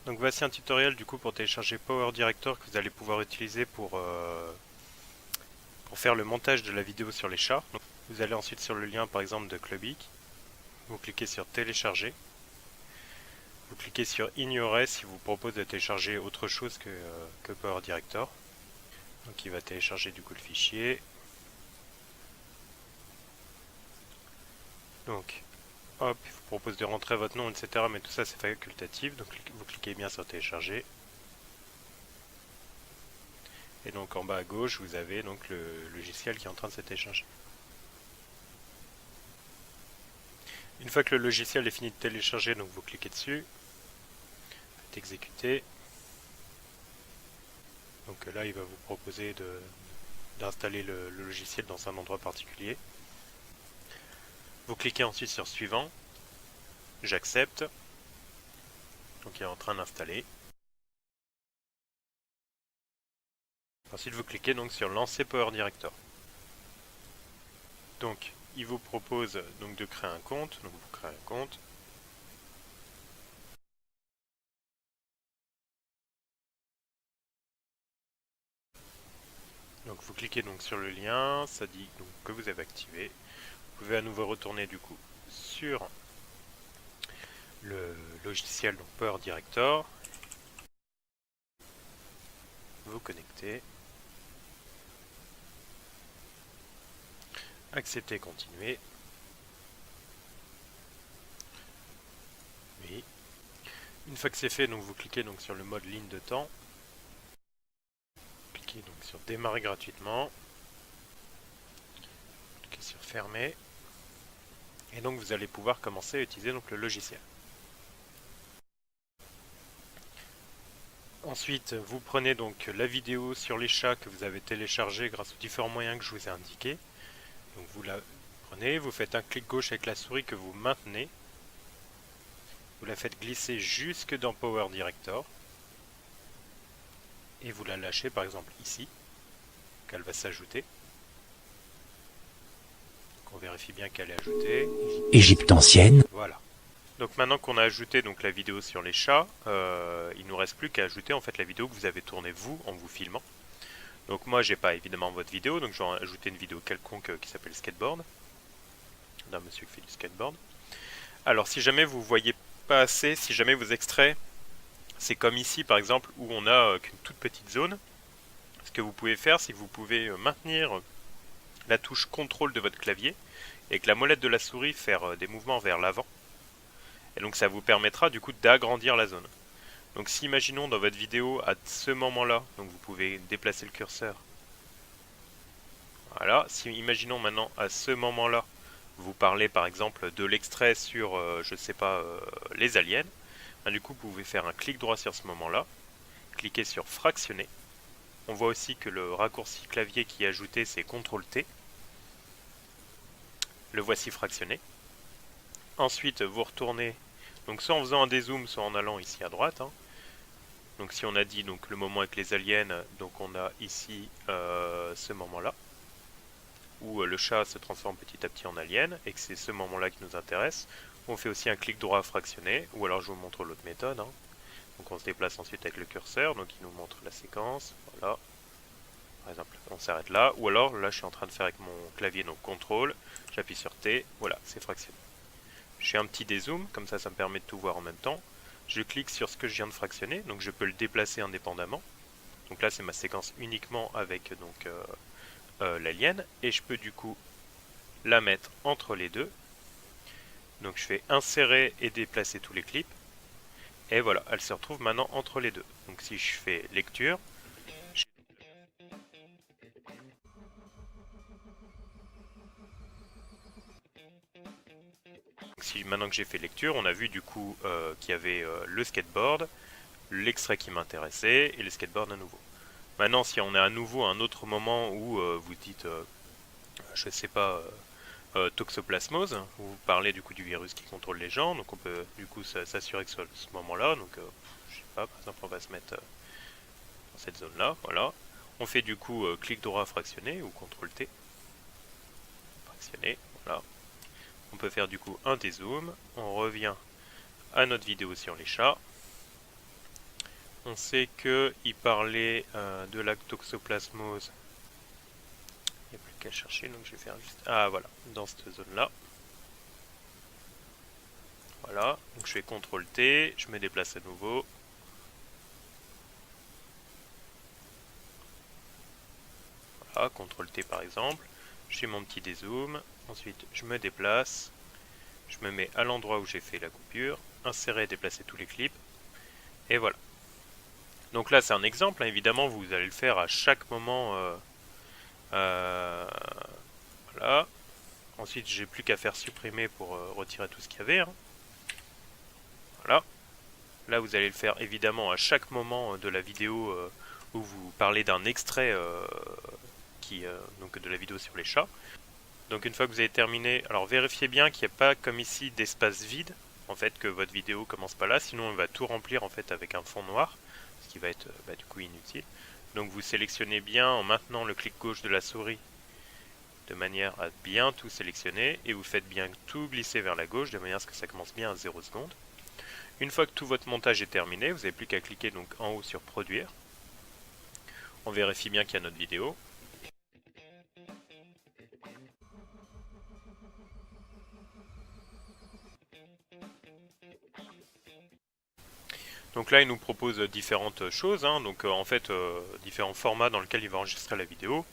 Donc voici un tutoriel du coup pour télécharger Power Director que vous allez pouvoir utiliser pour faire le montage de la vidéo sur les chats. Donc, vous allez ensuite sur le lien par exemple de Clubic, vous cliquez sur télécharger, vous cliquez sur ignorer s'il vous propose de télécharger autre chose que Power Director. Donc il va télécharger du coup le fichier. Donc hop, il vous propose de rentrer votre nom, etc. Mais tout ça c'est facultatif, donc vous cliquez bien sur télécharger. Et donc en bas à gauche, vous avez donc le logiciel qui est en train de se télécharger. Une fois que le logiciel est fini de télécharger, donc vous cliquez dessus, faites exécuter. Donc là, il va vous proposer d'installer le logiciel dans un endroit particulier. Vous cliquez ensuite sur suivant, j'accepte. Donc il est en train d'installer. Ensuite, vous cliquez donc sur lancer Power Director. Donc il vous propose donc de créer un compte. Donc vous créez un compte. Donc vous cliquez donc sur le lien, ça dit donc que vous avez activé. Vous pouvez à nouveau retourner du coup sur le logiciel donc Power Director. Vous connectez. Accepter, continuer. Oui. Une fois que c'est fait, donc vous cliquez donc sur le mode ligne de temps. Cliquez donc sur démarrer gratuitement. Cliquez sur fermer. Et donc vous allez pouvoir commencer à utiliser donc le logiciel. Ensuite, vous prenez donc la vidéo sur les chats que vous avez téléchargée grâce aux différents moyens que je vous ai indiqués. Donc vous la prenez, vous faites un clic gauche avec la souris que vous maintenez. Vous la faites glisser jusque dans Power Director. Et vous la lâchez par exemple ici, qu'elle va s'ajouter. On vérifie bien qu'elle est ajoutée. Égypte ancienne. Voilà. Donc maintenant qu'on a ajouté donc la vidéo sur les chats, il nous reste plus qu'à ajouter en fait la vidéo que vous avez tournée vous en vous filmant. Donc moi j'ai pas évidemment votre vidéo, donc je vais ajouter une vidéo quelconque qui s'appelle skateboard, d'un monsieur qui fait du skateboard. Alors si jamais vous voyez pas assez, si jamais vos extraits, c'est comme ici par exemple où on a qu'une toute petite zone, ce que vous pouvez faire c'est que vous pouvez maintenir la touche contrôle de votre clavier et avec la molette de la souris faire des mouvements vers l'avant. Et donc ça vous permettra du coup d'agrandir la zone. Donc si imaginons dans votre vidéo à ce moment-là, donc vous pouvez déplacer le curseur. Voilà, si imaginons maintenant à ce moment-là, vous parlez par exemple de l'extrait sur, je sais pas, les aliens, ben, du coup vous pouvez faire un clic droit sur ce moment-là, cliquer sur fractionner. On voit aussi que le raccourci clavier qui est ajouté c'est CTRL T. Le voici fractionné. Ensuite vous retournez, donc soit en faisant un dézoom, soit en allant ici à droite. Donc si on a dit donc le moment avec les aliens, donc on a ici ce moment-là, où le chat se transforme petit à petit en alien, et que c'est ce moment-là qui nous intéresse. On fait aussi un clic droit fractionné, ou alors je vous montre l'autre méthode. Donc on se déplace ensuite avec le curseur, donc il nous montre la séquence, voilà. Par exemple, on s'arrête là, ou alors là je suis en train de faire avec mon clavier, donc CTRL, j'appuie sur T, voilà, c'est fractionné. Je fais un petit dézoom, comme ça me permet de tout voir en même temps. Je clique sur ce que je viens de fractionner, donc je peux le déplacer indépendamment. Donc là c'est ma séquence uniquement avec donc l'alien, et je peux du coup la mettre entre les deux. Donc je fais insérer et déplacer tous les clips, et voilà, elle se retrouve maintenant entre les deux. Donc si je fais lecture, si maintenant que j'ai fait lecture, on a vu du coup qu'il y avait le skateboard, l'extrait qui m'intéressait et le skateboard à nouveau. Maintenant, si on est à nouveau à un autre moment où vous dites, je sais pas, toxoplasmose, où vous parlez du coup du virus qui contrôle les gens, donc on peut du coup s'assurer que ce soit ce moment-là. Donc, je sais pas, par exemple, on va se mettre dans cette zone-là, voilà. On fait du coup clic droit fractionné ou CTRL T, fractionné, voilà. On peut faire du coup un dézoom, on revient à notre vidéo sur les chats. On sait qu'il parlait de la toxoplasmose. Il n'y a plus qu'à chercher, donc je vais faire juste... Ah voilà, dans cette zone-là. Voilà, donc je fais CTRL-T, je me déplace à nouveau. Voilà, CTRL-T par exemple. Je fais mon petit dézoom. Ensuite, je me déplace. Je me mets à l'endroit où j'ai fait la coupure. Insérer, déplacer tous les clips. Et voilà. Donc là, c'est un exemple. Hein. Évidemment, vous allez le faire à chaque moment. Voilà. Ensuite, j'ai plus qu'à faire supprimer pour retirer tout ce qu'il y avait. Hein. Voilà. Là, vous allez le faire évidemment à chaque moment de la vidéo où vous parlez d'un extrait donc de la vidéo sur les chats. Donc une fois que vous avez terminé, alors vérifiez bien qu'il n'y a pas comme ici d'espace vide, en fait que votre vidéo commence pas là, sinon on va tout remplir en fait avec un fond noir, ce qui va être du coup inutile. Donc vous sélectionnez bien en maintenant le clic gauche de la souris de manière à bien tout sélectionner et vous faites bien tout glisser vers la gauche de manière à ce que ça commence bien à 0 secondes. Une fois que tout votre montage est terminé, vous n'avez plus qu'à cliquer donc en haut sur produire. On vérifie bien qu'il y a notre vidéo. Donc là, il nous propose différentes choses, hein. Donc en fait, différents formats dans lesquels il va enregistrer la vidéo.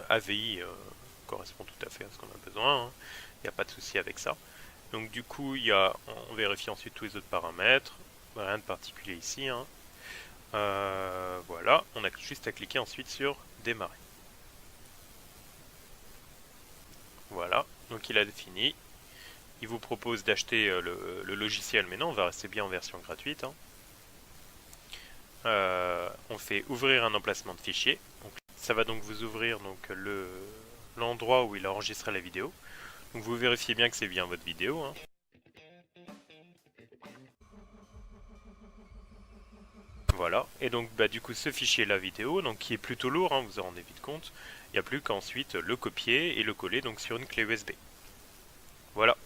AVI correspond tout à fait à ce qu'on a besoin, hein. Il n'y a pas de souci avec ça. Donc du coup, on vérifie ensuite tous les autres paramètres. Rien de particulier ici, hein. Voilà, on a juste à cliquer ensuite sur démarrer. Voilà, donc il a fini. Il vous propose d'acheter le logiciel, mais non, on va rester bien en version gratuite. Hein. On fait ouvrir un emplacement de fichier. Donc, ça va donc vous ouvrir donc l'endroit où il a enregistré la vidéo. Donc vous vérifiez bien que c'est bien votre vidéo. Hein. Voilà, et donc du coup ce fichier la vidéo, donc qui est plutôt lourd, hein, vous en rendez vite compte, il n'y a plus qu'ensuite le copier et le coller donc sur une clé USB. Voilà.